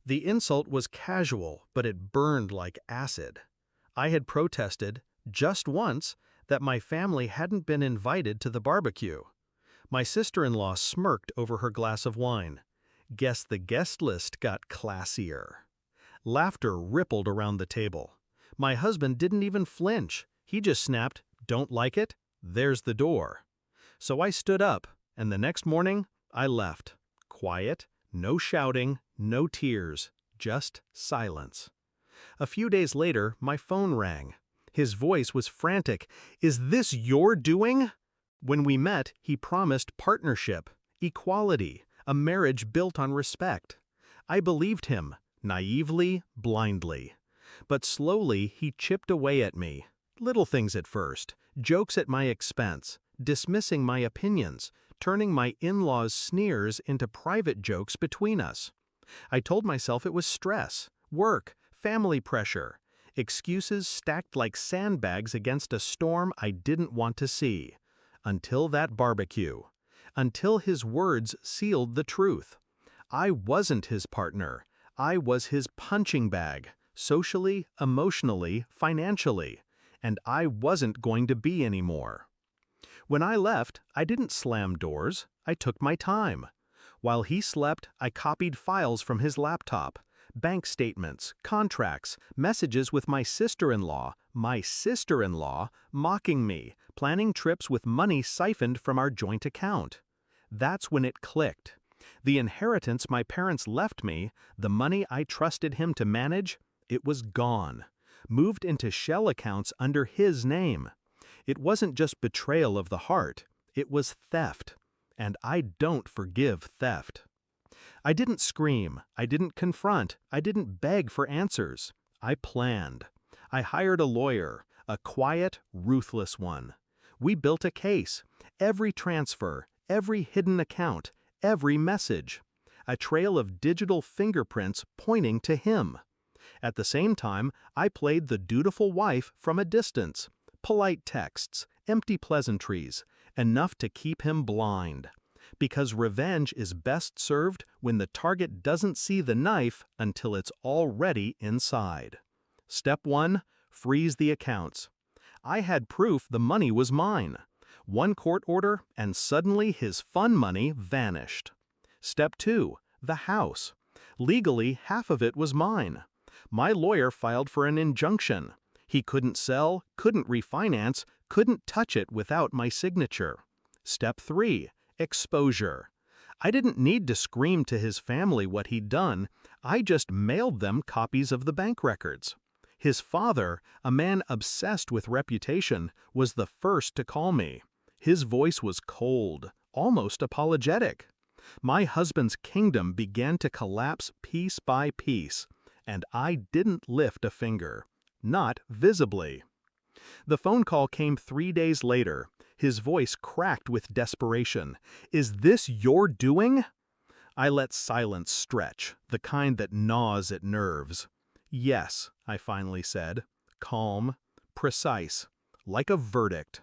The insult was casual, but it burned like acid. I had protested, just once, that my family hadn't been invited to the barbecue. My sister-in-law smirked over her glass of wine. Guess the guest list got classier. Laughter rippled around the table. My husband didn't even flinch. He just snapped, "Don't like it? There's the door." So I stood up, and the next morning, I left. Quiet, no shouting, no tears, just silence. A few days later, my phone rang. His voice was frantic. "Is this your doing?" When we met, he promised partnership, equality, a marriage built on respect. I believed him, naively, blindly. But slowly he chipped away at me. Little things at first, jokes at my expense, dismissing my opinions, turning my in-laws' sneers into private jokes between us. I told myself it was stress, work, family pressure, excuses stacked like sandbags against a storm I didn't want to see. Until that barbecue. Until his words sealed the truth. I wasn't his partner. I was his punching bag, socially, emotionally, financially. And I wasn't going to be anymore. When I left, I didn't slam doors. I took my time. While he slept, I copied files from his laptop. Bank statements, contracts, messages with my sister-in-law, mocking me, planning trips with money siphoned from our joint account. That's when it clicked. The inheritance my parents left me, the money I trusted him to manage, it was gone. Moved into shell accounts under his name. It wasn't just betrayal of the heart, it was theft. And I don't forgive theft. I didn't scream, I didn't confront, I didn't beg for answers. I planned. I hired a lawyer, a quiet, ruthless one. We built a case. Every transfer, every hidden account, every message. A trail of digital fingerprints pointing to him. At the same time, I played the dutiful wife from a distance. Polite texts, empty pleasantries, enough to keep him blind. Because revenge is best served when the target doesn't see the knife until it's already inside. Step 1, freeze the accounts. I had proof the money was mine. One court order, and suddenly his fun money vanished. Step 2, the house. Legally, half of it was mine. My lawyer filed for an injunction. He couldn't sell, couldn't refinance, couldn't touch it without my signature. Step 3, exposure. I didn't need to scream to his family what he'd done. I just mailed them copies of the bank records. His father, a man obsessed with reputation, was the first to call me. His voice was cold, almost apologetic. My husband's kingdom began to collapse piece by piece, and I didn't lift a finger. Not visibly. The phone call came 3 days later. His voice cracked with desperation. "Is this your doing?" I let silence stretch, the kind that gnaws at nerves. "Yes," I finally said, calm, precise, like a verdict.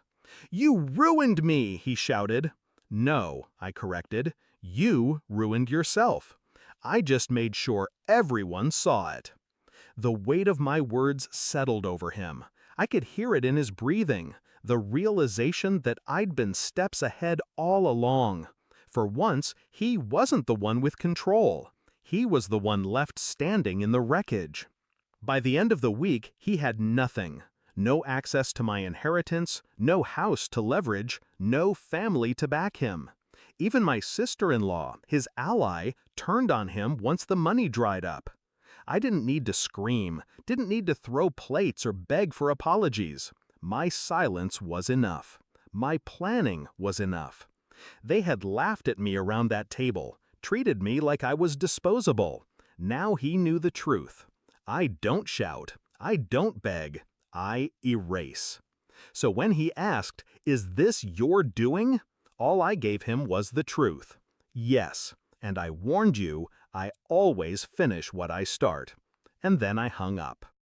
"You ruined me!" he shouted. "No," I corrected. "You ruined yourself. I just made sure everyone saw it." The weight of my words settled over him. I could hear it in his breathing, the realization that I'd been steps ahead all along. For once, he wasn't the one with control. He was the one left standing in the wreckage. By the end of the week, he had nothing. No access to my inheritance, no house to leverage, no family to back him. Even my sister-in-law, his ally, turned on him once the money dried up. I didn't need to scream, didn't need to throw plates or beg for apologies. My silence was enough. My planning was enough. They had laughed at me around that table, treated me like I was disposable. Now he knew the truth. I don't shout. I don't beg. I erase. So when he asked, "Is this your doing?" all I gave him was the truth. Yes, and I warned you, I always finish what I start. And then I hung up.